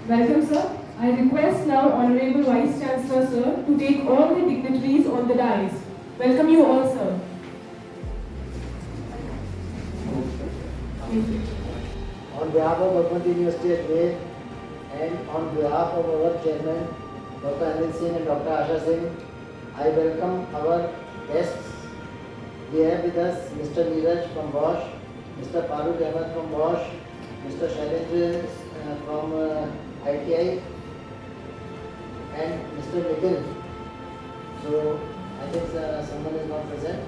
Welcome, sir. I request now Honorable Vice Chancellor, sir, to take all the dignitaries on the dais. Welcome you all, sir. Thank you. On behalf of Bhagwati University Ajmer and on behalf of our chairman, Dr. Anil Singh and Dr. Asha Singh, I welcome our guests. We have with us Mr. Neeraj from Bosch, Mr. Farooq Ahmed from Bosch, Mr. Shailendra from ITI, and Mr. Nikhil. So I think someone is not present.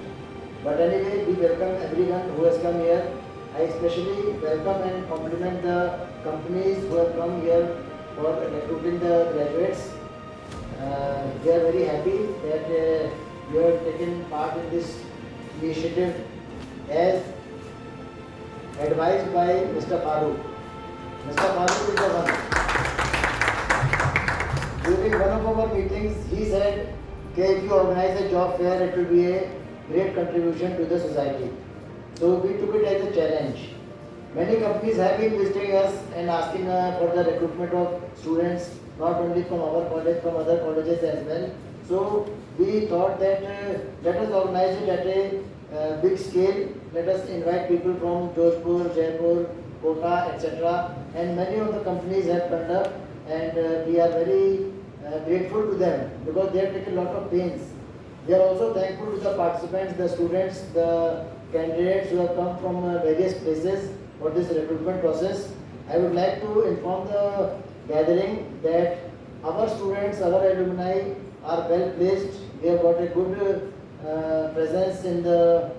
But anyway, we welcome everyone who has come here. I especially welcome and compliment the companies who have come here for recruiting the graduates. We are very happy that you have taken part in this initiative as advised by Mr. Farooq. Mr. Farooq is the one. During one of our meetings, he said that if you organize a job fair, it will be a great contribution to the society. So we took it as a challenge. Many companies have been visiting us and asking for the recruitment of students, not only from our college, from other colleges as well. So we thought that let us organize it at a big scale. Let us invite people from Jodhpur, Jaipur, Kota, etc. And many of the companies have turned up, and we are very grateful to them because they have taken a lot of pains. We are also thankful to the participants, the students, the candidates who have come from various places for this recruitment process. I would like to inform the gathering that our students, our alumni are well placed. We have got a good presence in the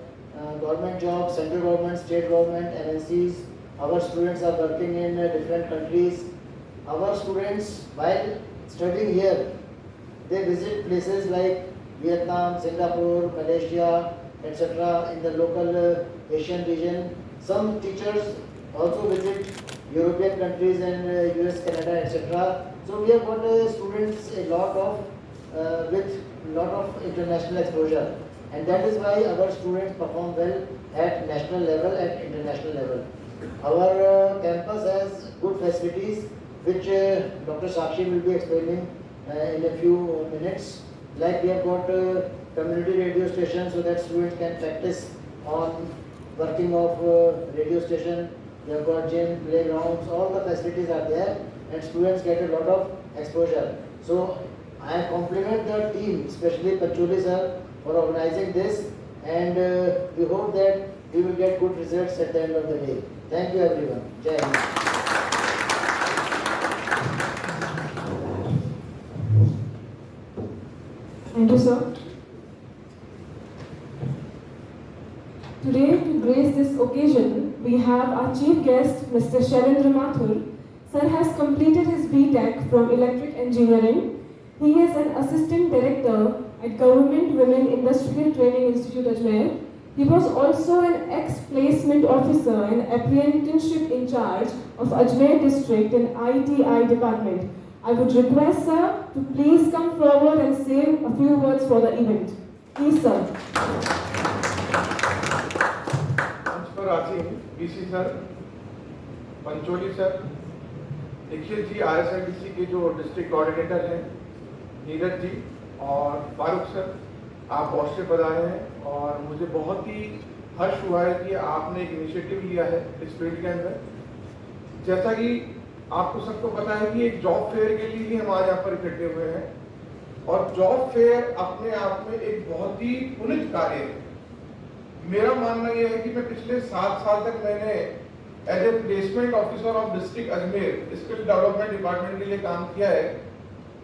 government jobs, central government, state government, MNCs. Our students are working in different countries. Our students, while studying here, they visit places like Vietnam, Singapore, Malaysia, etc. in the local Asian region. Some teachers also visit European countries and US, Canada, etc. So we have got students a lot of with lot of international exposure, and that is why our students perform well at national level and international level. Our campus has good facilities, which Dr. Sakshi will be explaining in a few minutes. Like we have got community radio stations so that students can practice on working of radio station. We have got gym, playgrounds, all the facilities are there, and students get a lot of exposure. So I compliment the team, especially Pacholi sir, for organizing this, and we hope that we will get good results at the end of the day. Thank you everyone. Jai Hind. Thank you, sir. Today, to grace this occasion, we have our chief guest, Mr. Shailendra Mathur. Sir has completed his B.Tech from Electric Engineering. He is an assistant director at Government Women Industrial Training Institute, Ajmer. He was also an ex-placement officer and apprenticeship in charge of Ajmer district in ITI department. I would request sir to please come forward and say a few words for the event. Please, sir. मंच पर आसीन BC sir, Pancholi sir, Nikhil ji RSIDC के जो district coordinator हैं, नीरज जी और Farooq sir, आप Bosch से पधारे हैं और मुझे बहुत ही हर्ष हुआ है कि आपने एक इनिशिएटिव लिया है इस फील्ड के अंदर। जैसा कि आपको सबको पता है कि एक जॉब फेयर के लिए ही हम आज यहाँ पर इकट्ठे हुए हैं, और जॉब फेयर अपने आप में एक बहुत ही पुनीत कार्य है। मेरा मानना यह है कि मैं पिछले 7 साल तक मैंने as a placement officer of district Ajmer skill development department के लिए काम किया है,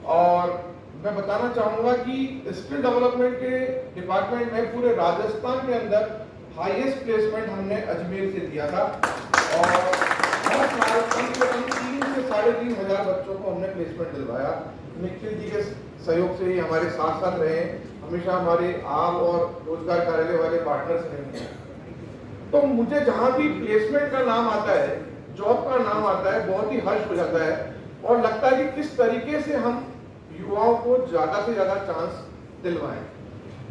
और मैं बताना चाहूँगा कि स्किल डेवलपमेंट के डिपार्टमेंट में पूरे राजस्थान के अंदर हाईएस्ट प्लेसमेंट हमने अजमेर से दिया था, और हर साल कम से कम 3 से 3,500 बच्चों को हमने प्लेसमेंट दिलवाया। निखिल जी के सहयोग से ही हमारे साथ साथ रहे, हमेशा हमारे आम और रोजगार कार्यालय वाले पार्टनर्स रहे हैं। तो मुझे जहाँ भी प्लेसमेंट का नाम आता है, जॉब का नाम आता है, बहुत ही हर्ष हो जाता है और लगता है कि किस तरीके से हम युवाओं को ज्यादा से ज्यादा चांस दिलवाएं।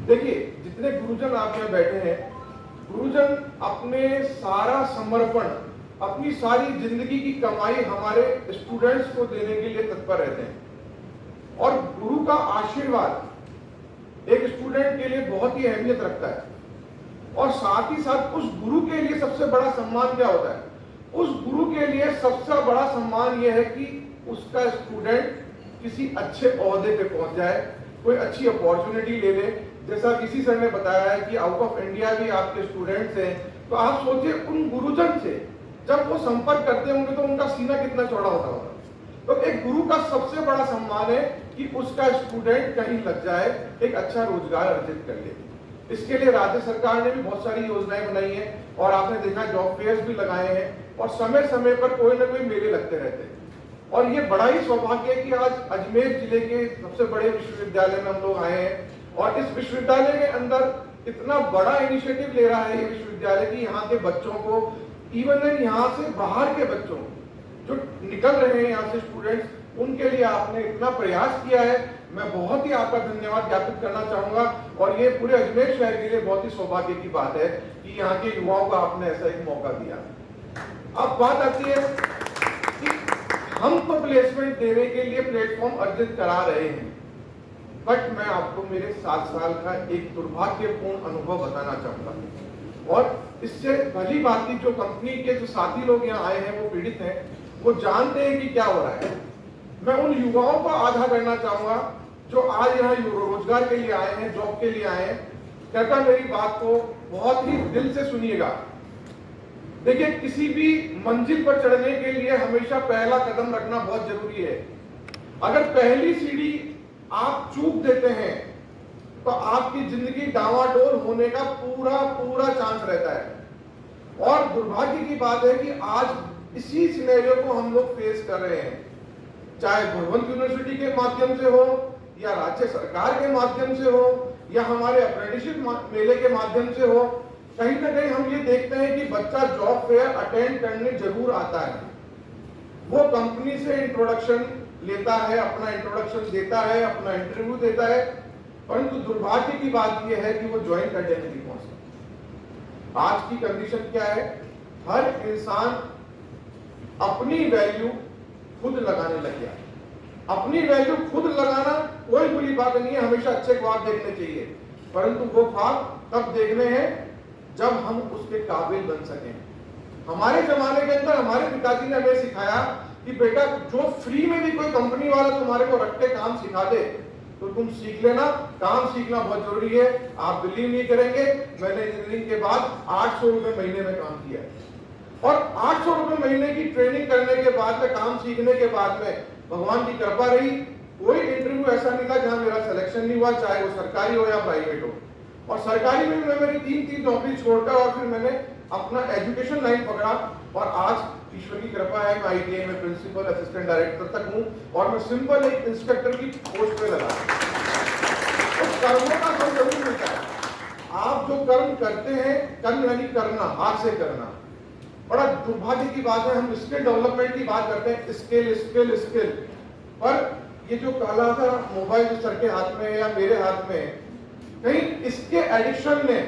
देखिए, जितने गुरुजन आप यहाँ बैठे हैं, गुरुजन अपने सारा समर्पण अपनी सारी जिंदगी की कमाई हमारे स्टूडेंट्स को देने के लिए तत्पर रहते हैं। और गुरु का आशीर्वाद एक स्टूडेंट के लिए बहुत ही अहमियत रखता है। और साथ ही साथ उस गुरु के लिए सबसे बड़ा सम्मान क्या होता है? उस गुरु के लिए सबसे बड़ा सम्मान यह है कि उसका स्टूडेंट किसी अच्छे ओहदे पे पहुंच जाए, कोई अच्छी अपॉर्चुनिटी ले ले। जैसा किसी सर ने बताया है कि आउट ऑफ इंडिया भी आपके स्टूडेंट्स हैं, तो आप सोचिए उन गुरुजन से जब वो संपर्क करते होंगे तो उनका सीना कितना चौड़ा होता होगा। तो एक गुरु का सबसे बड़ा सम्मान है कि उसका स्टूडेंट कहीं लग जाए, एक अच्छा रोजगार अर्जित कर ले। इसके लिए राज्य सरकार ने भी बहुत सारी योजनाएं बनाई हैं और आपने देखा जॉब फेयर्स भी लगाए हैं और समय समय पर कोई ना कोई मेले लगते रहते हैं। और ये बड़ा ही सौभाग्य है कि आज अजमेर जिले के सबसे बड़े विश्वविद्यालय में हम लोग आए हैं और इस विश्वविद्यालय के अंदर इतना बड़ा इनिशिएटिव ले रहा है ये विश्वविद्यालय की यहाँ के बच्चों को, इवन यहाँ से बाहर के बच्चों जो निकल रहे हैं यहाँ से स्टूडेंट्स, उनके लिए आपने इतना प्रयास किया है। मैं बहुत ही आपका धन्यवाद ज्ञापित करना चाहूंगा और ये पूरे अजमेर शहर के लिए बहुत ही सौभाग्य की बात है कि यहाँ के युवाओं को आपने ऐसा एक मौका दिया। अब बात आती है कि हम तो प्लेसमेंट देने के लिए प्लेटफॉर्म अर्जित करा रहे हैं, बट मैं आपको मेरे 7 साल का एक दुर्भाग्यपूर्ण अनुभव बताना चाहूंगा। और इससे भली बात जो कंपनी के जो साथी लोग यहाँ आए हैं वो पीड़ित हैं, वो जानते हैं कि क्या हो रहा है। मैं उन युवाओं को आगाह करना चाहूंगा जो आज यहाँ रोजगार के लिए आए हैं, जॉब के लिए आए हैं। कृपया मेरी बात को बहुत ही दिल से सुनिएगा। देखिए, किसी भी मंजिल पर चढ़ने के लिए हमेशा पहला कदम रखना बहुत जरूरी है। अगर पहली सीढ़ी आप चूक देते हैं तो आपकी जिंदगी डावाडोल होने का पूरा चांस रहता है। और दुर्भाग्य की बात है कि आज इसी सिनेरियो को हम लोग फेस कर रहे हैं, चाहे भगवंत यूनिवर्सिटी के माध्यम से हो या राज्य सरकार के माध्यम से हो या हमारे अप्रेंटिसशिप मेले के माध्यम से हो। कहीं ना कहीं हम ये देखते हैं कि बच्चा जॉब फेयर अटेंड करने जरूर आता है, वो कंपनी से इंट्रोडक्शन लेता है, अपना इंट्रोडक्शन देता है, अपना इंटरव्यू देता है, परंतु दुर्भाग्य की बात यह है कि वो ज्वाइन करने नहीं पहुंचता। आज की कंडीशन क्या है? हर इंसान अपनी वैल्यू खुद लगाने लग गया। अपनी वैल्यू खुद लगाना कोई बुरी बात नहीं है, हमेशा अच्छे ख्वाब देखने चाहिए, परंतु वो ख्वाब तब देखने हैं जब हम उसके काबिल बन सकें। हमारे जमाने के अंदर हमारे पिताजी ने हमें सिखाया कि बेटा, जो फ्री में भी कोई कंपनी वाला तुम्हारे को रख के काम सिखा दे तो तुम सीख लेना। काम सीखना बहुत जरूरी है। आप बिलीव नहीं करेंगे, मैंने इंजीनियरिंग के बाद 800 रुपए महीने में काम किया और 800 रुपए महीने की ट्रेनिंग करने के बाद में, काम सीखने के बाद में भगवान की कृपा रही, कोई इंटरव्यू ऐसा नहीं था जहां मेरा सिलेक्शन नहीं हुआ, चाहे वो सरकारी हो या प्राइवेट हो। और सरकारी में मैं मेरी 3 नौकरी छोड़कर और फिर मैंने अपना एजुकेशन लाइन पकड़ा और आज ईश्वर की कृपा है मैं ITI में प्रिंसिपल असिस्टेंट डायरेक्टर तक हूं और मैं सिंपल एक इंस्पेक्टर की पोस्ट पे लगा। तो कर्मों का फल जरूर मिलता है। आप जो कर्म करते हैं, कर्म यानी करना, हाथ से करना। बड़ा दुर्भाग्य की बात है, हम स्किल डेवलपमेंट की बात करते हैं, स्किल स्किल स्किल, पर ये जो काला सा मोबाइल जो सर के हाथ में है या मेरे हाथ में है, कहीं इसके एडिक्शन ने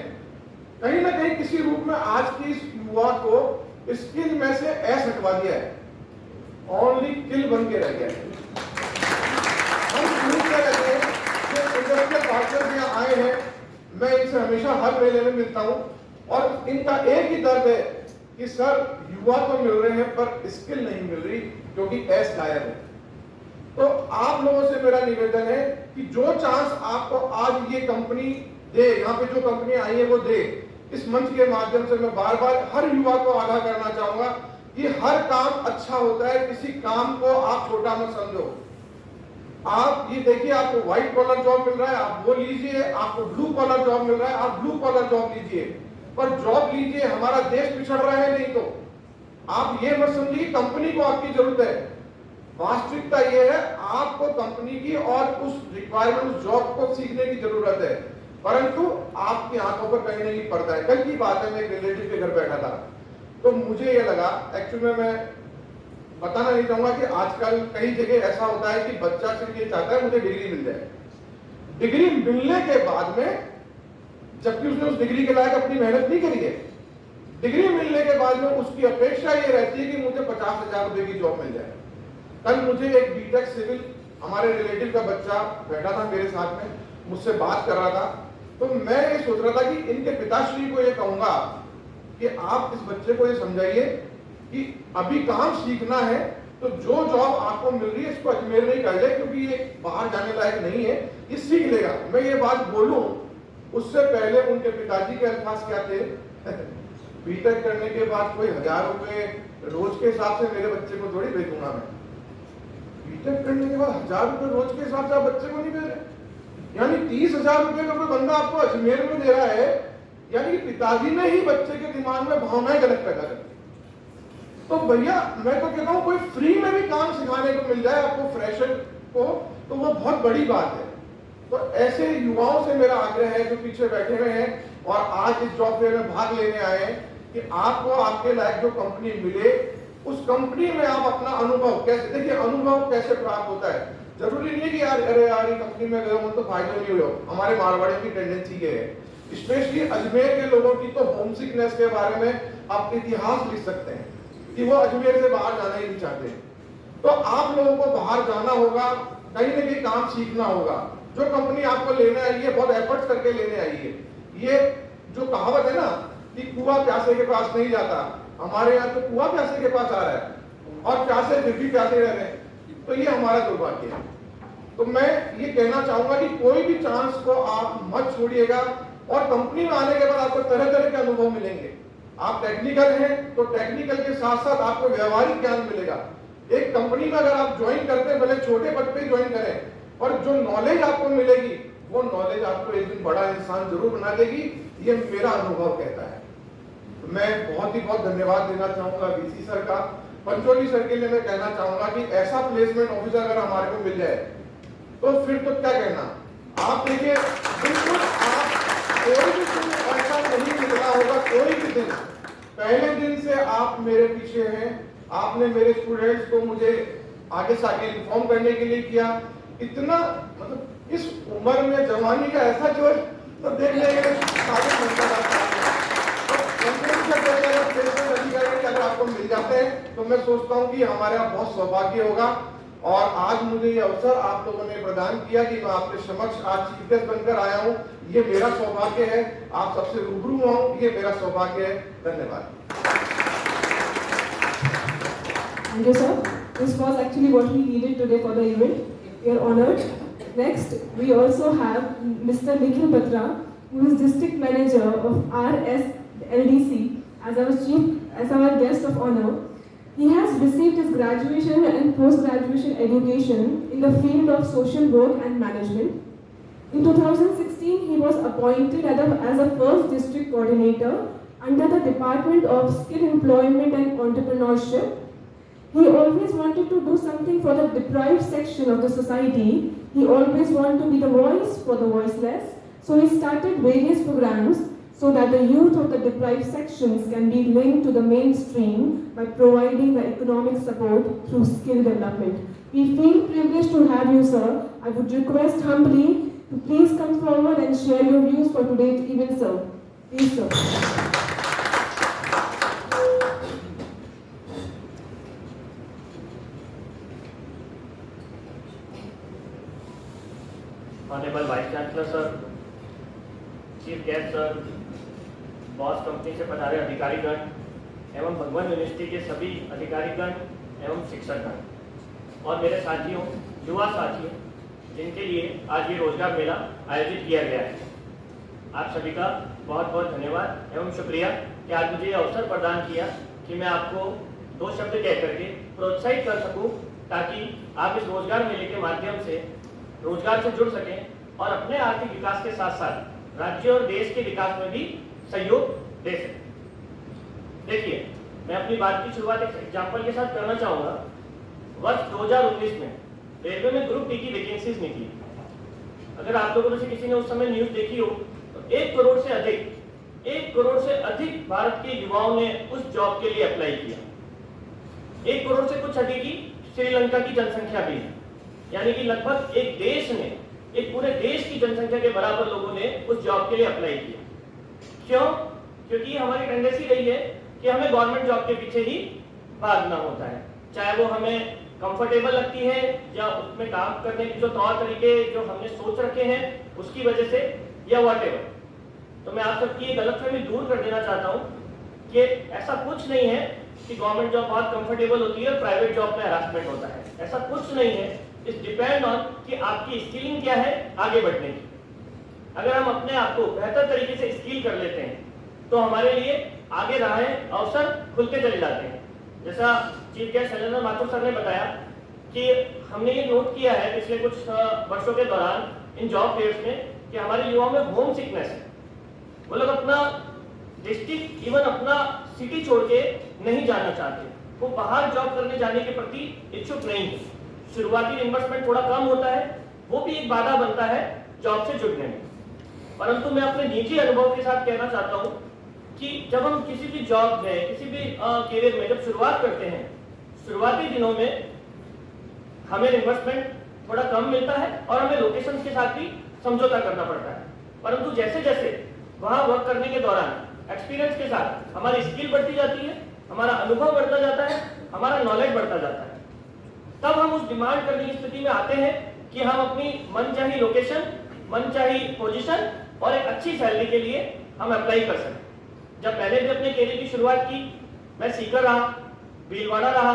कहीं ना कहीं किसी रूप में आज की इस युवा को स्किल में से ऐस हटवा दिया है, ओनली किल बन के रह गया है। हम भूल के रहते हैं जो इंडस्ट्रियल पार्टनर्स यहाँ आए हैं, मैं इनसे हमेशा हर मेले में मिलता हूँ और इनका एक ही दर्द है कि सर युवा तो मिल रहे हैं पर स्किल नहीं मिल रही क्योंकि ऐस गायब है। तो आप लोगों से मेरा निवेदन है कि जो चांस आपको आज ये कंपनी दे, यहाँ पे जो कंपनी आई है वो दे, इस मंच के माध्यम से मैं बार बार हर युवा को आगाह करना चाहूंगा कि हर काम अच्छा होता है, किसी काम को आप छोटा मत समझो। आप ये देखिए, आपको व्हाइट कॉलर जॉब मिल रहा है, आप वो लीजिए, आपको ब्लू कॉलर जॉब मिल रहा है, आप ब्लू कॉलर जॉब लीजिए, पर जॉब लीजिए। हमारा देश पिछड़ रहा है, नहीं तो आप ये मत समझिए कंपनी को आपकी जरूरत है। वास्तविकता यह है आपको कंपनी की और उस रिक्वायरमेंट, उस जॉब को सीखने की जरूरत है, परंतु आपकी आंखों पर कहीं नहीं पड़ता है। कल की बात है, मैं एक रिलेटिव के घर बैठा था तो मुझे ये लगा, एक्चुअली में मैं बताना नहीं चाहूंगा कि आजकल कई जगह ऐसा होता है कि बच्चा सिर्फ ये चाहता है मुझे डिग्री मिल जाए। डिग्री मिलने के बाद में, जबकि उसने उस डिग्री के लायक अपनी मेहनत नहीं करी है, डिग्री मिलने के बाद में उसकी अपेक्षा ये रहती है कि मुझे 50,000 रुपए की जॉब मिल जाए। कल मुझे एक बीटेक सिविल हमारे रिलेटिव का बच्चा बैठा था मेरे साथ में, मुझसे बात कर रहा था, तो मैं ये सोच रहा था कि इनके पिताश्री को ये कहूंगा कि आप इस बच्चे को ये समझाइए कि अभी काम सीखना है, तो जो जॉब आपको मिल रही है इसको अजमेर में ही कर ले, क्योंकि ये बाहर जाने लायक नहीं है, ये सीख लेगा। मैं ये बात बोलूं उससे पहले उनके पिताजी के अल्फाज क्या थे बीटेक करने के बाद कोई 1,000 रुपए रोज के हिसाब से मेरे बच्चे को थोड़ी भेजूंगा मैं। बीटेक करने के बाद 1,000 रुपए रोज के हिसाब से आप बच्चे को नहीं भेज रहे, यानी 30,000 रुपए का कोई बंदा आपको अजमेर में दे रहा है, यानी कि पिताजी ने ही बच्चे के दिमाग में भावनाएं गलत पैदा कर दी। तो भैया मैं तो कहता हूं कोई फ्री में भी काम सिखाने को मिल जाए आपको फ्रेशर को, तो वो बहुत बड़ी बात है। तो ऐसे युवाओं से मेरा आग्रह है जो पीछे बैठे हुए हैं और आज इस जॉब फेयर में भाग लेने आए हैं कि आपको आपके लायक जो कंपनी मिले उस कंपनी में आप अपना अनुभव कैसे, देखिए अनुभव कैसे प्राप्त होता है, जरूरी नहीं है कि यार अरे यार ये कंपनी में गए हो तो फायदे नहीं हुए। हमारे मारवाड़ियों की टेंडेंसी ये है, स्पेशली अजमेर के लोगों की, तो होम सिकनेस के बारे में आप इतिहास लिख सकते हैं कि वो अजमेर से बाहर जाना ही नहीं चाहते। तो आप लोगों को बाहर जाना होगा, कहीं ना कहीं काम सीखना होगा। जो कंपनी आपको लेने आई है बहुत एफर्ट्स करके लेने आई है। ये जो कहावत है ना कि कुआं प्यासे के पास नहीं जाता, हमारे यहाँ तो कुआं प्यासे के पास आ रहा है और प्यासे फिर भी प्यासे रह रहे हैं, तो ये हमारा दुर्भाग्य है। तो मैं ये कहना चाहूंगा कि कोई भी चांस को आप मत छोड़िएगा, और कंपनी में आने के बाद आपको तरह तरह के अनुभव मिलेंगे। आप टेक्निकल हैं तो टेक्निकल के साथ साथ आपको व्यवहारिक ज्ञान मिलेगा। एक कंपनी में अगर आप ज्वाइन करते हैं, भले छोटे पद पे ज्वाइन करें, और जो नॉलेज आपको मिलेगी वो नॉलेज आपको एक दिन बड़ा इंसान जरूर बना देगी, ये मेरा अनुभव कहता है। तो मैं बहुत ही बहुत धन्यवाद देना चाहूंगा वीसी सर का। पंचोली सर के लिए मैं कहना चाहूंगा कि ऐसा प्लेसमेंट ऑफिसर अगर हमारे को मिल जाए तो फिर तो क्या कहना। आप देखिए बिल्कुल आप कोई भी दिन ऐसा नहीं निकला होगा, कोई भी दिन, पहले दिन से आप मेरे पीछे हैं। आपने मेरे स्टूडेंट्स को मुझे आगे से आगे इन्फॉर्म करने के लिए किया। इतना मतलब इस उम्र में जवानी का ऐसा जोश तो देख लेंगे अगर आपको मिल जाते हैं तो मैं सोचता हूँ कि हमारे यहाँ बहुत सौभाग्य होगा। और आज मुझे ये अवसर आप लोगों ने प्रदान किया कि मैं आपके समक्ष आज चीफ गेस्ट बनकर आया हूँ, ये मेरा सौभाग्य है। आप सबसे रूबरू हुआ हूँ, ये मेरा सौभाग्य है। धन्यवाद। Thank you, sir. This was actually what we needed today for the event. We are honored. Next, we also have Mr. Nikhil Batra, who is District Manager of RSLDC, as our guest of honor. He has received his graduation and post-graduation education in the field of social work and management. In 2016, he was appointed as a first district coordinator under the Department of Skill Employment and Entrepreneurship. He always wanted to do something for the deprived section of the society. He always wanted to be the voice for the voiceless. So he started various programs so that the youth of the deprived sections can be linked to the mainstream by providing the economic support through skill development. We feel privileged to have you, sir. I would request humbly to please come forward and share your views for today's event, sir. Please, sir. Honourable vice chancellor sir, chief guest sir, boss company से पधारे अधिकारीगण एवं भगवान university के सभी अधिकारीगण एवं शिक्षकगण और मेरे साथियों, युवा साथियों, जिनके लिए आज ये रोजगार मेला आयोजित किया गया है, आप सभी का बहुत बहुत धन्यवाद एवं शुक्रिया कि आज मुझे ये अवसर प्रदान किया कि मैं आपको दो शब्द कह करके प्रोत्साहित कर सकूं, ताकि आप इस रोजगार मेले के माध्यम से रोजगार से जुड़ सकें और अपने आर्थिक विकास के साथ साथ राज्य और देश के विकास में भी सहयोग दे सकें। देखिए, मैं अपनी बात की शुरुआत एक एग्जाम्पल के साथ करना चाहूँगा। वर्ष 2019 में रेलवे में ग्रुप डी की वैकेंसीज निकली। अगर आप लोगों में से किसी ने उस समय न्यूज देखी हो तो 1 करोड़ से अधिक भारत के युवाओं ने उस जॉब के लिए अप्लाई किया। 1 करोड़ से कुछ अधिक ही श्रीलंका की जनसंख्या भी है, यानी कि लगभग एक देश ने, एक पूरे देश की जनसंख्या के बराबर लोगों ने उस जॉब के लिए अप्लाई किया। क्यों? क्योंकि हमारी टेंडेंसी रही है कि हमें गवर्नमेंट जॉब के पीछे ही भागना होता है, चाहे वो हमें कंफर्टेबल लगती है या उसमें काम करने के जो तौर तरीके जो हमने सोच रखे हैं उसकी वजह से या व्हाटएवर। तो मैं आप सबकी ये गलतफहमी दूर कर देना चाहता हूँ कि ऐसा कुछ नहीं है कि गवर्नमेंट जॉब बहुत कंफर्टेबल होती है और प्राइवेट जॉब में हरासमेंट होता है, ऐसा कुछ नहीं है। इट्स डिपेंड ऑन कि आपकी स्किलिंग क्या है आगे बढ़ने की। अगर हम अपने आप को बेहतर तरीके से स्किल कर लेते हैं तो हमारे लिए आगे राहें अवसर खुलते चले जाते हैं। जैसा chief guest Shailendra Mathur sir ने बताया कि हमने ये नोट किया है पिछले कुछ वर्षों के दौरान इन जॉब फेयर्स में कि हमारे युवाओं में होम सिकनेस है। वो लोग अपना डिस्ट्रिक्ट इवन अपना सिटी छोड़ के नहीं जाना चाहते, वो बाहर जॉब करने जाने के प्रति इच्छुक नहीं है। शुरुआती इन्वेस्टमेंट थोड़ा कम होता है, वो भी एक बाधा बनता है जॉब से जुड़ने में। परंतु मैं अपने निजी अनुभव के साथ कहना चाहता हूँ कि जब हम किसी भी जॉब में किसी भी करियर में जब शुरुआत करते हैं, शुरुआती दिनों में हमें इन्वेस्टमेंट थोड़ा कम मिलता है और हमें लोकेशंस के साथ भी समझौता करना पड़ता है। परंतु जैसे जैसे वहां वर्क करने के दौरान एक्सपीरियंस के साथ हमारी स्किल बढ़ती जाती है, हमारा अनुभव बढ़ता जाता है, हमारा नॉलेज बढ़ता जाता है, तब हम उस डिमांड करने की स्थिति में आते हैं कि हम अपनी मनचाही लोकेशन, मनचाही पोजीशन और एक अच्छी सैलरी के लिए हम अप्लाई कर सकते। जब मैंने भी अपने करियर की शुरुआत की, मैं सीकर रहा, भीलवाड़ा रहा,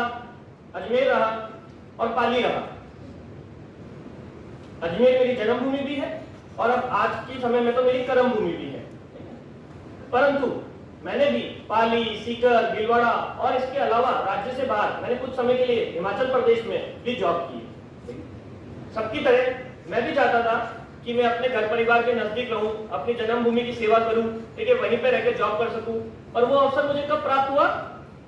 अजमेर रहा और पाली रहा। अजमेर मेरी जन्मभूमि भी है और अब आज के समय में तो मेरी कर्म भूमि भी है। परंतु मैंने भी पाली, सीकर, भीलवाड़ा और इसके अलावा राज्य से बाहर मैंने कुछ समय के लिए हिमाचल प्रदेश में भी जॉब की। सबकी तरह मैं भी चाहता था कि मैं अपने घर परिवार के नजदीक रहूं, अपनी जन्मभूमि की सेवा करूं, ठीक है, वहीं पे रहकर जॉब कर सकूं। और वो अवसर मुझे कब प्राप्त हुआ?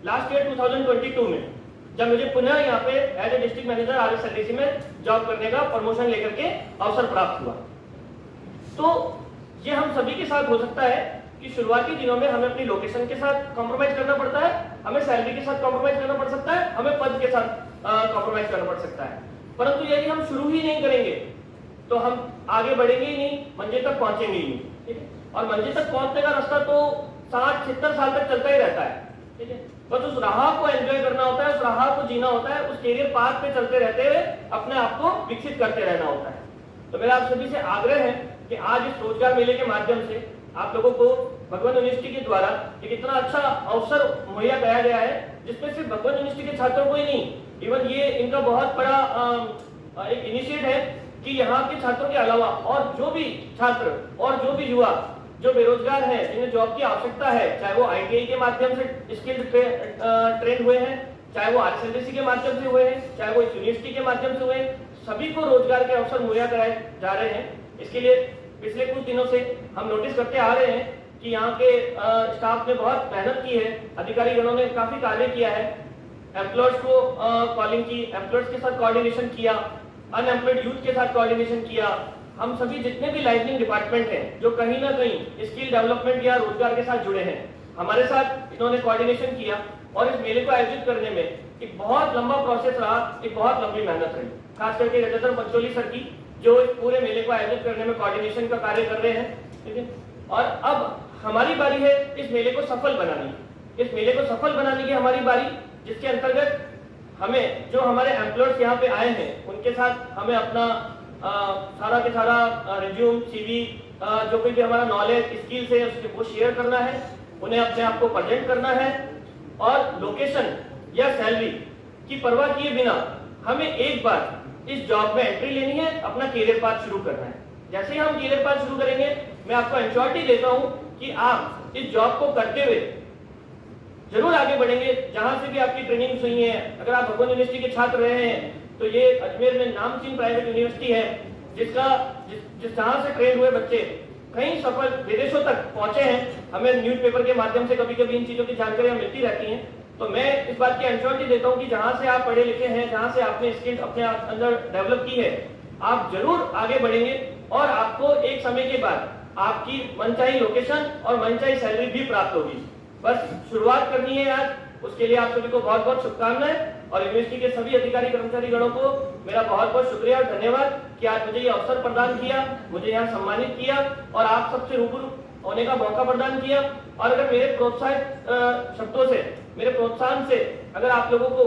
लास्ट ईयर 2022 में, जब मुझे पुनः यहाँ पे as a district manager RSLDC में जॉब करने का प्रमोशन लेकर के अवसर प्राप्त हुआ। तो ये हम सभी के साथ हो सकता है कि शुरुआती दिनों में हमें अपनी लोकेशन के साथ कॉम्प्रोमाइज करना पड़ता है, हमें सैलरी के साथ कॉम्प्रोमाइज करना पड़ सकता है, हमें पद के साथ कॉम्प्रोमाइज करना पड़ सकता है। परंतु यदि हम शुरू ही नहीं करेंगे तो हम आगे बढ़ेंगे ही नहीं, मंजिल तक पहुंचेंगे ही नहीं, ठीक है। और मंजिल तक पहुंचने का रास्ता तो 60-70 साल तक चलता ही रहता है, ठीक है। बस उस राह को एंजॉय करना होता है, उस राह को जीना होता है, उस करियर पाथ पे चलते रहते हुए अपने आप को विकसित करते रहना होता है। तो मेरा आप सभी से आग्रह है कि आज इस रोजगार मेले के माध्यम से आप लोगों को भगवान यूनिवर्सिटी के द्वारा एक इतना अच्छा अवसर मुहैया कराया गया है, जिसमें सिर्फ भगवान यूनिवर्सिटी के छात्रों को ही नहीं, इवन ये इनका बहुत बड़ा एक इनिशिएटिव है कि यहाँ के छात्रों के अलावा और जो भी छात्र और जो भी युवा जो बेरोजगार हैं, जिन्हें जॉब की आवश्यकता है, चाहे वो ITI के माध्यम से स्किल्ड ट्रेन हुए हैं, चाहे वो RSLDC के माध्यम से हुए हैं, चाहे वो यूनिवर्सिटी के माध्यम से हुए, सभी को रोजगार के अवसर मुहैया कराए जा रहे हैं। इसके लिए पिछले कुछ दिनों से हम नोटिस करते आ रहे हैं कि यहाँ के स्टाफ ने बहुत मेहनत की है, अधिकारी गणों ने काफी कार्य किया है, एम्प्लॉयर्स को कॉलिंग की, एम्प्लॉयर्स के साथ कोऑर्डिनेशन किया, अनएम्प्लॉयड यूथ के साथ कोऑर्डिनेशन किया। हम सभी जितने भी लाइजनिंग डिपार्टमेंट हैं जो कहीं ना कहीं स्किल डेवलपमेंट या रोजगार के साथ जुड़े हैं, हमारे साथ इन्होंने कोऑर्डिनेशन किया और इस मेले को आयोजित करने में एक बहुत लंबा प्रोसेस रहा, एक बहुत लंबी मेहनत रही, खास करके रजतन पंचोली सर की, जो इस पूरे मेले को आयोजित करने में कोऑर्डिनेशन का कार्य कर रहे हैं, ठीक है। और अब हमारी बारी है इस मेले को सफल बनाने की, इस मेले को सफल बनाने की हमारी बारी, जिसके अंतर्गत हमें जो हमारे एम्प्लॉयर्स यहाँ पे आए हैं उनके साथ हमें अपना सारा के सारा रिज्यूम, CV, जो कोई भी हमारा नॉलेज स्किल्स है उसके वो शेयर करना है, उन्हें अपने आप को प्रेजेंट करना है और लोकेशन या सैलरी की परवाह किए बिना हमें एक बार इस जॉब में एंट्री लेनी है, अपना करियर पाथ शुरू करना है। जैसे ही हम करियर पाथ शुरू करेंगे, मैं आपको एश्योरिटी देता हूं कि आप इस जॉब को करते हुए जरूर आगे बढ़ेंगे। जहां से भी आपकी ट्रेनिंग हुई है, अगर आप भगवान यूनिवर्सिटी के छात्र रहे हैं तो ये अजमेर में नामचीन प्राइवेट यूनिवर्सिटी है, जहां से ट्रेन हुए बच्चे कई सफल विदेशों तक पहुंचे हैं। हमें न्यूज़पेपर के माध्यम से कभी कभी इन चीजों की जानकारियां मिलती रहती हैं। तो मैं इस बात की एश्योरिटी देता हूं कि जहां से आप पढ़े लिखे हैं, जहां से आपने स्किल अपने अंदर डेवलप की है, आप जरूर आगे बढ़ेंगे और आपको एक समय के बाद आपकी मनचाही लोकेशन और मनचाही सैलरी भी प्राप्त होगी। बस शुरुआत करनी है आज, उसके लिए आप सभी को बहुत बहुत शुभकामनाएं और यूनिवर्सिटी के सभी अधिकारी कर्मचारी गणों को मेरा बहुत बहुत शुक्रिया और धन्यवाद कि आज मुझे ये अवसर प्रदान किया, मुझे यहाँ सम्मानित किया और आप सबसे रूबरू होने का मौका प्रदान किया। और अगर मेरे प्रोत्साहित शब्दों से, मेरे प्रोत्साहन से अगर आप लोगों को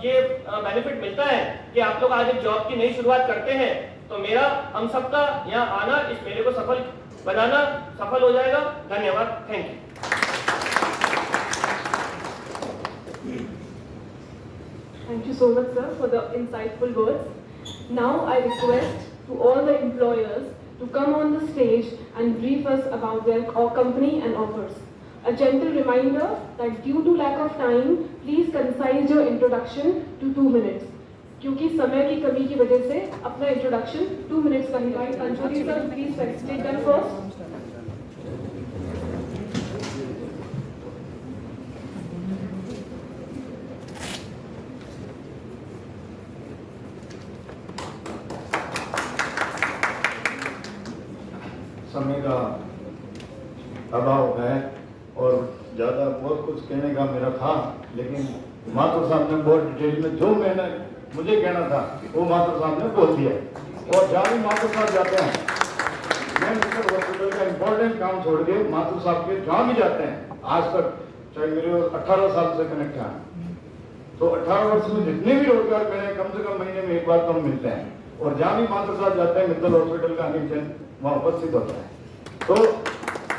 ये बेनिफिट मिलता है कि आप लोग आज एक जॉब की नई शुरुआत करते हैं, तो मेरा हम सबका यहाँ आना इस मेले को सफल बनाना सफल हो जाएगा। धन्यवाद। Thank you. Thank you so much, sir, for the insightful words. Now I request to all the employers to come on the stage and brief us about their company and offers. A gentle reminder that due to lack of time, please concise your introduction to 2 minutes. क्योंकि समय की कमी की वजह से अपना introduction 2 minutes का ही right. Pancholi sir, please felicitate them first. समय का अभाव है और ज़्यादा बहुत कुछ कहने का मेरा था, लेकिन माथुर साहब ने बहुत डिटेल में जो मैंने मुझे कहना था वो माथुर साहब ने बोल दिया। और जहाँ भी माथुर साहब जाते हैं, मैं मिस्टर हॉस्पिटल का इम्पोर्टेंट काम छोड़ के माथुर साहब के जहाँ भी जाते हैं, आज तक चाहे मेरे 18 साल से कनेक्ट हैं, तो 18 वर्ष में जितने भी रोजगार करे कम से कम महीने में एक बार तो हम मिलते हैं। और जहाँ भी माथुर साहब जाते हैं, मित्तल हॉस्पिटल का अनिल जैन वहाँ उपस्थित होता है। तो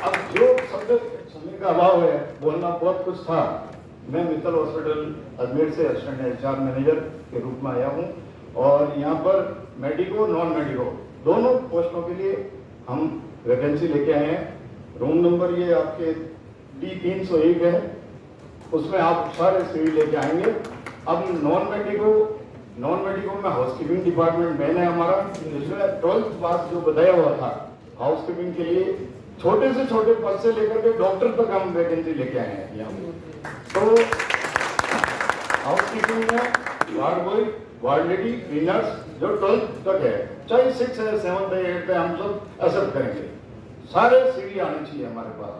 अब जो शब्द समय का अभाव है, बोलना बहुत कुछ था। मैं मित्तल हॉस्पिटल अजमेर से असिस्टेंट HR मैनेजर के रूप में आया हूँ और यहाँ पर मेडिको नॉन मेडिको दोनों पोस्टों के लिए हम वैकेंसी लेके आए हैं। रूम नंबर ये आपके D301 है, उसमें आप सारे CV लेके आएंगे। अब नॉन मेडिको में हाउसकीपिंग डिपार्टमेंट मैन है हमारा, जिसमें 12th पास जो बताया हुआ था हाउसकीपिंग के लिए छोटे से छोटे पद से लेकर के डॉक्टर तक हम वैकेंसी लेके आए हैं यहाँ। तो हाउसकीपिंग में ward boy, ward lady, cleaners जो 12th तक है, चाहे 6 है, 7th है, 8th है, हम सब एक्सेप्ट करेंगे। सारे CV आने चाहिए हमारे पास।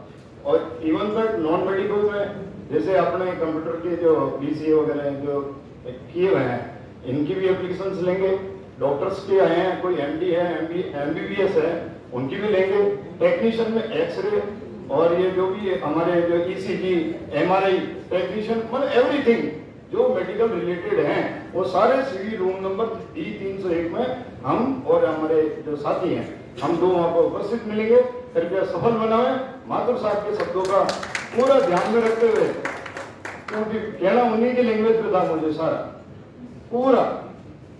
और इवन तक नॉन मेडिकल में जैसे अपने कंप्यूटर के जो BCA वगैरह जो किए हुए हैं, इनकी भी एप्लीकेशंस लेंगे। डॉक्टर्स के आए हैं, कोई MD है, MBBS है, उनकी भी लेंगे। टेक्नीशियन में एक्सरे और ये जो भी हमारे जो ECG, MRI टेक्नीशियन, मतलब एवरीथिंग जो मेडिकल रिलेटेड हैं, वो सारे CV रूम नंबर D301 में हम और हमारे जो साथी हैं, हम दो वहाँ पर उपस्थित मिलेंगे। कृपया सफल बनाएं। माथुर साहब के शब्दों का पूरा ध्यान में रखते हुए, क्योंकि कहना उन्हीं की लैंग्वेज में था मुझे सारा पूरा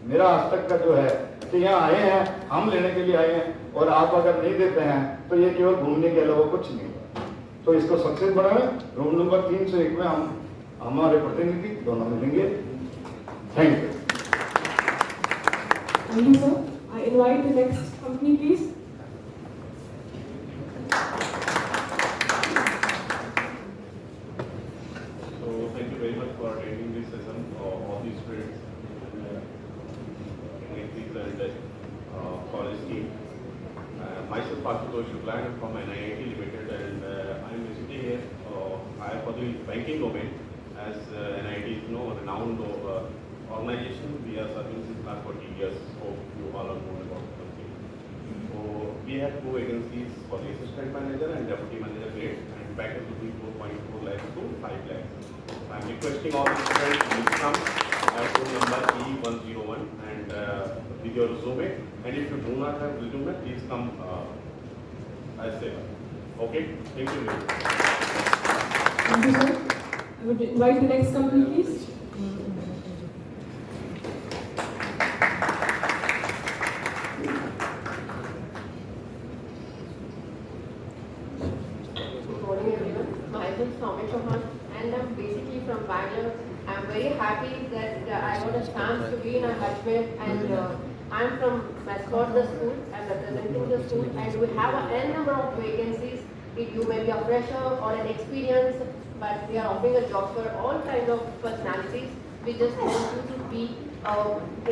मेरा आज तक का जो है, तो यहाँ आए हैं, हम लेने के लिए आए हैं, और आप अगर नहीं देते हैं तो ये केवल घूमने के अलावा कुछ नहीं। तो इसको सक्सेस बनाएं। रूम नंबर 301 में हम हमारे प्रतिनिधि दोनों मिलेंगे। Thank you. Thank you, sir. I invite the next company, please. So thank you very much for attending this session of these students and college team. Myself, Ashutosh Shukla, I am from NIIT Limited, and I am basically here hired for the banking domain. As NIIT is renowned organization, we are serving since last 40 years. Hope you all are known about the company. So we have 2 vacancies for the assistant manager and deputy manager grade, and package will be 4.4 lakhs to 5 lakhs. I am requesting all the students to come at room number E101 and with your resume. And if you do not have resume, please come as well. Okay? Thank you very much. Thank you, sir. I would invite the next company, please. Good morning, everyone. Myself Soumya Chauhan, and I'm basically from Bangalore. I'm very happy that I got a chance to be in a Ajmer, and I'm from Mascot, the school. I'm representing the school, and we have a n number of vacancies. If you may be a fresher or an experienced, but we are offering a job for all kinds of personalities. We just want you to be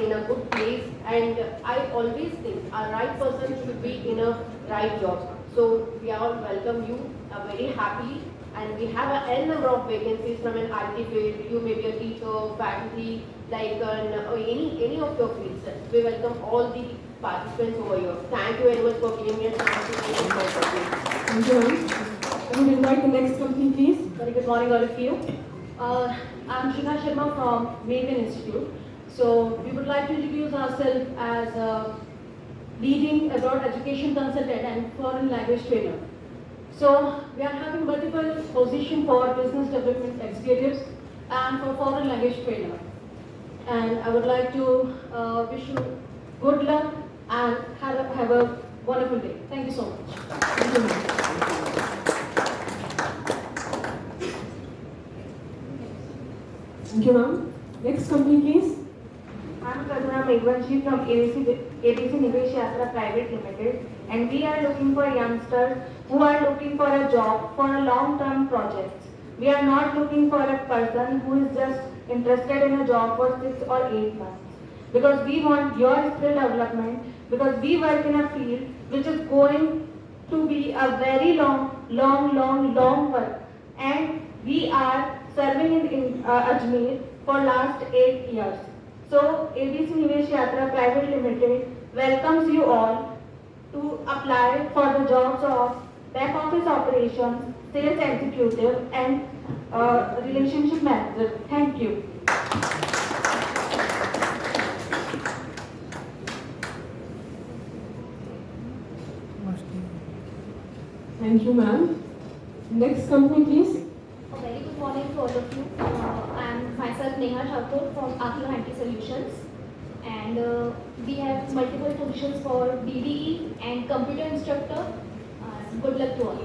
in a good place, and I always think a right person should be in a right job. So we all welcome you very happily, and we have a n number of vacancies from an IT field. You may be a teacher, faculty, like any of your fields. We welcome all the participants over here. Thank you very much for giving me a chance to speak in my topic. Thank you, ma'am. I would invite the next company, please. Very good morning, all of you. I'm Shikha Sharma from Maven Institute. So we would like to introduce ourselves as a leading abroad education consultant and foreign language trainer. So we are having multiple positions for business development executives and for foreign language trainer. And I would like to wish you good luck and have a wonderful day. Thank you so much. Thank you, ma'am. Thank you, ma'am. Next company, please. I'm Kaduna Megwanshi from ABC Nivesh Yatra Private Limited, and we are looking for youngsters who are looking for a job for a long-term project. We are not looking for a person who is just interested in a job for 6 or 8 months. Because we want your skill development, because we work in a field which is going to be a very long work. And we are serving in Ajmer for last 8 years. So ABC Nivesh Yatra Private Limited welcomes you all to apply for the jobs of back office operations, sales executive and relationship manager. Thank you. Thank you, ma'am. Next company, please. A very good morning to all of you. I am myself Neha Thakur from Akhila IT Solutions, and we have multiple positions for BDE and computer instructor. Good luck to all.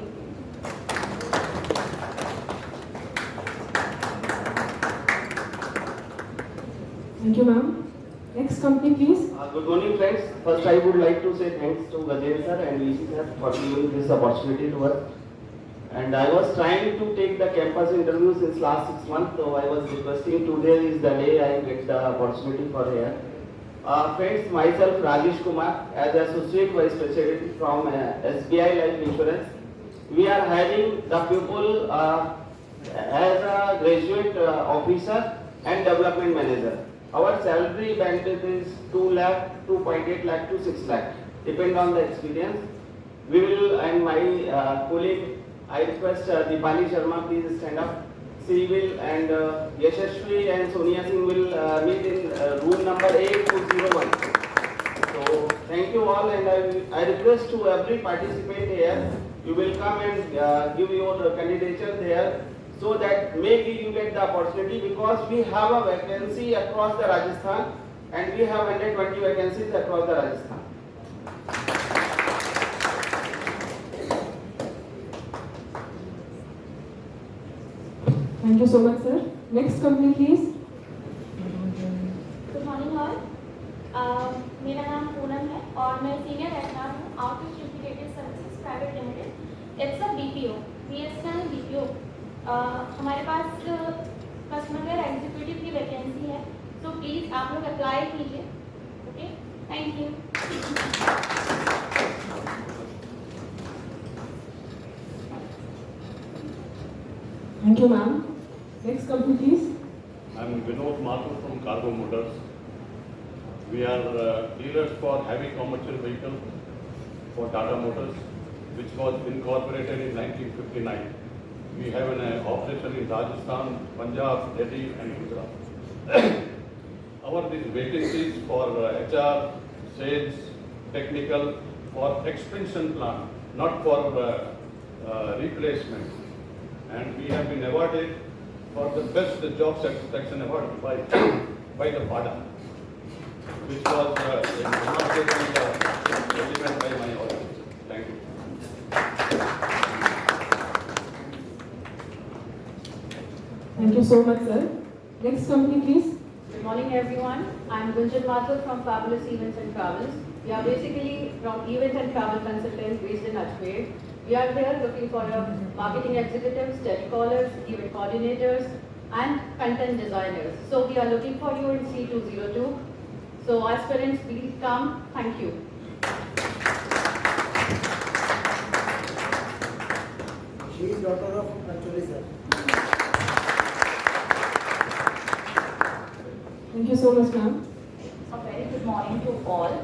Thank you, ma'am. Next company, please. Good morning, friends. First, I would like to say thanks to Gajen sir and VC sir for giving this opportunity to us. And I was trying to take the campus interview since last 6 months, so I was requesting today is the day I get the opportunity for here. Friends, myself Rajesh Kumar as Associate Vice President from SBI Life Insurance. We are having the people as a graduate officer and development manager. Our salary bandwidth is 2 lakh, 2.8 lakh to 6 lakh, depend on the experience. We will, and my colleague, I request Deepali Sharma, please stand up. She will, and Yashashvi and Sonia Singh will meet in room number 8201. So thank you all, and I request to every participant here, you will come and give your candidature there, so that maybe you get the opportunity, because we have a vacancy across the Rajasthan and we have 120 vacancies across the Rajasthan. Thank you so much, sir. Next company, please. Good morning all. मेरा नाम पूनम है और मैं senior HR हूँ outreach integrated services private limited. It's a BPO, BSNL BPO. हमारे पास customer care executive की vacancy है, तो प्लीज़ आप लोग अप्लाई कीजिए. Okay, thank you. Thank you, ma'am. Next company, please. I'm Vinod Mathur from Cargo Motors. We are dealers for heavy commercial vehicles for Tata Motors, which was incorporated in 1959. We have an operation in Rajasthan, Punjab, Delhi and Gujarat. Our these vacancies for HR, sales, technical, for expansion plan, not for replacement. And we have been awarded for the best job satisfaction award by the FADA, which was demonstrated delivered by my organization. Thank you. Thank you so much, sir. Next company, please. Good morning, everyone. I'm Gunjan Mathur from Fabulous Events and Travels. We are basically from event and travel consultants based in Ajmer. We are here looking for marketing executives, telecallers, event coordinators, and content designers. So we are looking for you in C202. So aspirants, please come. Thank you. She is daughter of Pancholi sir. Thank you so much, ma'am. A very good morning to all.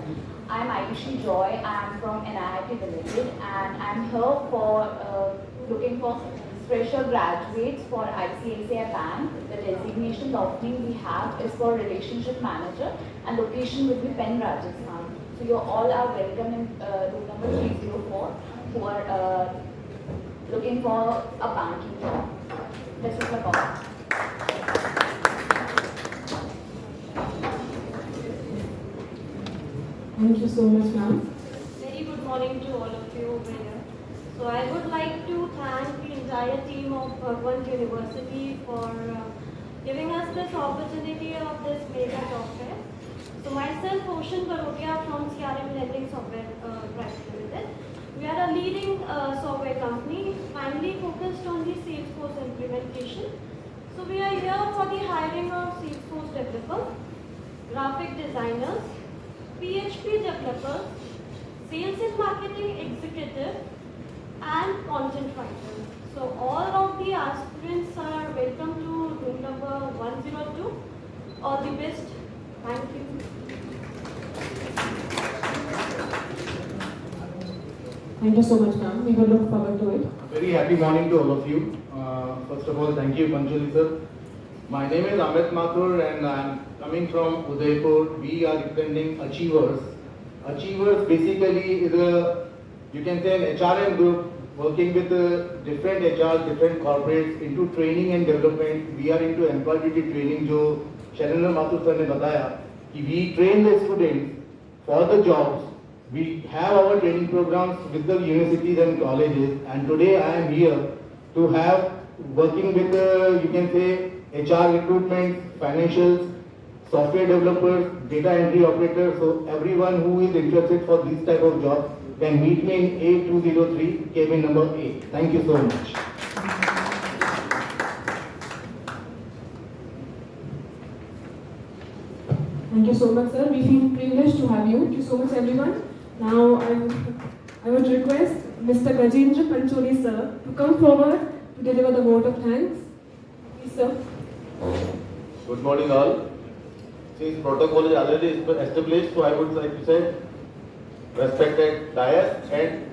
I'm Ayushi Joy. I'm from NIIT Limited, and I'm here for looking for fresher graduates for ICICI Bank. The designation, the opening we have is for relationship manager, and location will be Pen, Rajasthan. So you all are welcome in room number 304 who are looking for a banking job. This is my comment. Thank you so much, ma'am. Very good morning to all of you over here. So I would like to thank the entire team of Bhagwan University for giving us this opportunity of this mega job fair. So myself, Ocean Barodia from CRM Lending Software Private Limited. We are a leading software company, primarily focused on the Salesforce implementation. So we are here for the hiring of Salesforce developers, graphic designers, PHP developers, sales and marketing executive, and content writer. So all of the aspirants are welcome to room number 102. All the best. Thank you. Thank you so much, ma'am. We will look forward to it. Very happy morning to all of you. First of all, thank you, Panchali sir. My name is Amit Mathur and I am coming from Udaipur. We are representing Achievers. Achievers basically is a, you can say, an HRM group working with different HR, different corporates into training and development. We are into employability training, जो Shailendra Mathur sir ने बताया कि we train the students for the jobs. We have our training programs with the universities and colleges, and today I am here to have working with you can say HR recruitment, financials, software developers, data entry operators. So everyone who is interested for this type of job can meet me in A203 cabin number 8. Thank you so much. Thank you so much, sir. We feel privileged to have you. Thank you so much, everyone. Now, I would request Mr. Gajendra Pancholi, sir, to come forward to deliver the vote of thanks. Please, sir. Good morning, all. Since protocol is already established, so I would like to say, respected dais and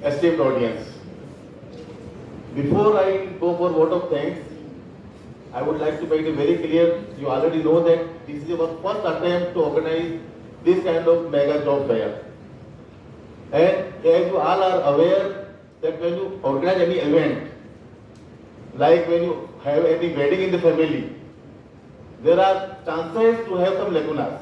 esteemed audience. Before I go for vote of thanks, I would like to make it very clear. You already know that this is our first attempt to organize this kind of mega job fair. And as you all are aware that when you organize any event, like when you have any wedding in the family, there are chances to have some lacunas.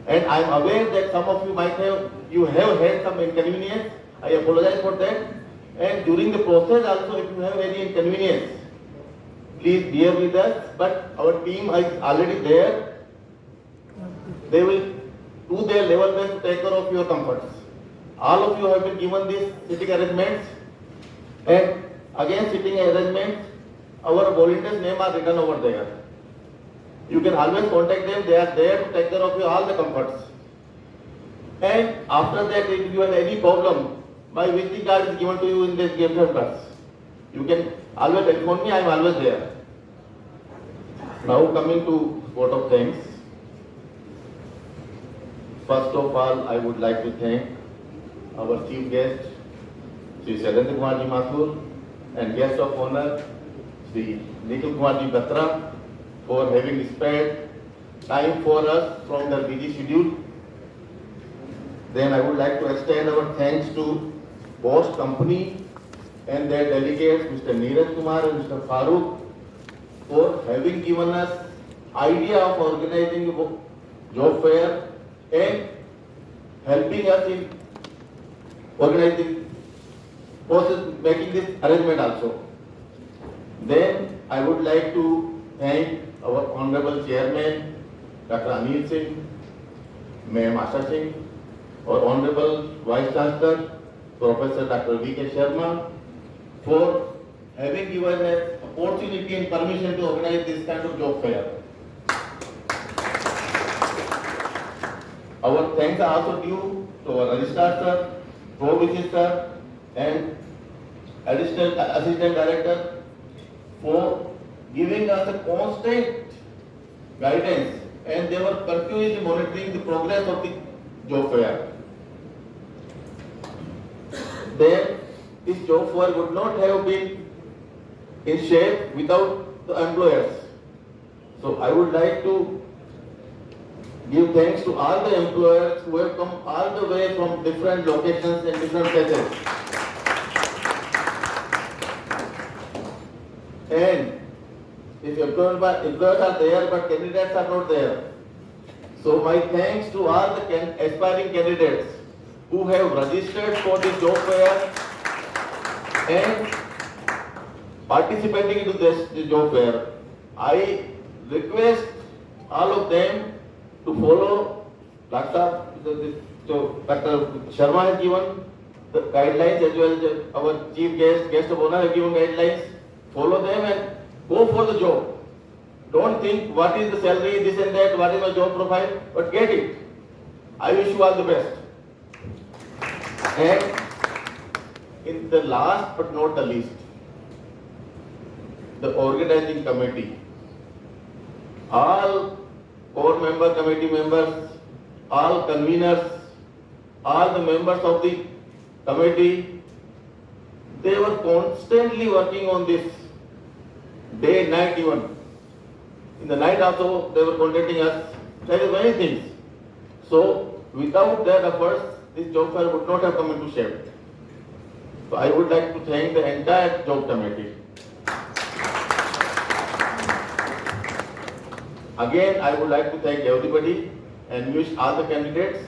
And I am aware that some of you you have had some inconvenience. I apologize for that. And during the process also, if you have any inconvenience, please bear with us. But our team is already there. They will do their level best to take care of your comforts. All of you have been given these sitting arrangements. And again, sitting arrangements, our volunteers' names are written over there. You can always contact them. They are there to take care of you all the comforts. And after that, if you have any problem, my visiting card is given to you in this game center. You can always telephone me. I am always there. Now coming to vote of thanks. First of all, I would like to thank our chief guest, Sri Shailendra Kumar Ji Mathur, and guest of honor, Sri Nikhil Kumar Ji Batra, for having spared time for us from their busy schedule. Then I would like to extend our thanks to Bosch Company and their delegates, Mr. Neeraj Kumar and Mr. Farooq, for having given us idea of organizing a job fair and helping us in organizing process, making this arrangement also. Then I would like to thank our Honorable Chairman, Dr. Anil Singh, Ma'am Asha Singh, our Honorable Vice Chancellor, Professor Dr. V.K. Sharma, for having given us opportunity and permission to organize this kind of job fair. Our thanks are also due to our Registrar Sir, Pro-Vice Sir, and Additional Assistant Director for giving us a constant guidance, and they were continuously monitoring the progress of the job fair. Then this job fair would not have been in shape without the employers. So I would like to give thanks to all the employers who have come all the way from different locations and different places. And if employers are there but candidates are not there. So my thanks to all the aspiring candidates who have registered for this job fair and participating into this job fair. I request all of them to follow Dr. Sharma has given the guidelines as well as our chief guest of honor have given guidelines. Follow them and go for the job. Don't think what is the salary, this and that, what is my job profile, but get it. I wish you all the best. And in the last but not the least, the organizing committee, all core member, committee members, all conveners, all the members of the committee, they were constantly working on this, day and night even. In the night also, they were contacting us. There are many things. So, without their efforts, this job fair would not have come into shape. So, I would like to thank the entire job committee. Again, I would like to thank everybody and wish all the candidates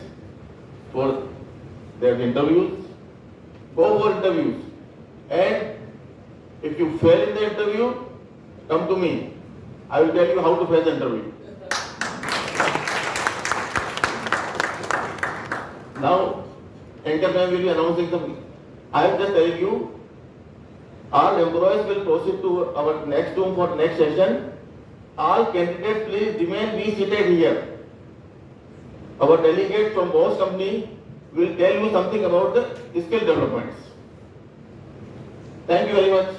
for their interviews. Go for interviews. And if you fail in the interview, come to me. I will tell you how to face the interview. Now, Anchor Ma'am will be announcing something. I am just telling you, all employees will proceed to our next room for next session. All candidates, please be seated here. Our delegate from Bosch company will tell you something about the skill developments. Thank you very much.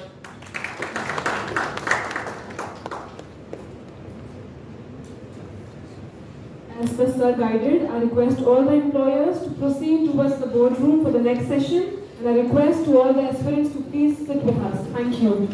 As the sir guided, I request all the employers to proceed towards the boardroom for the next session, and I request to all the aspirants to please sit with us. Thank you.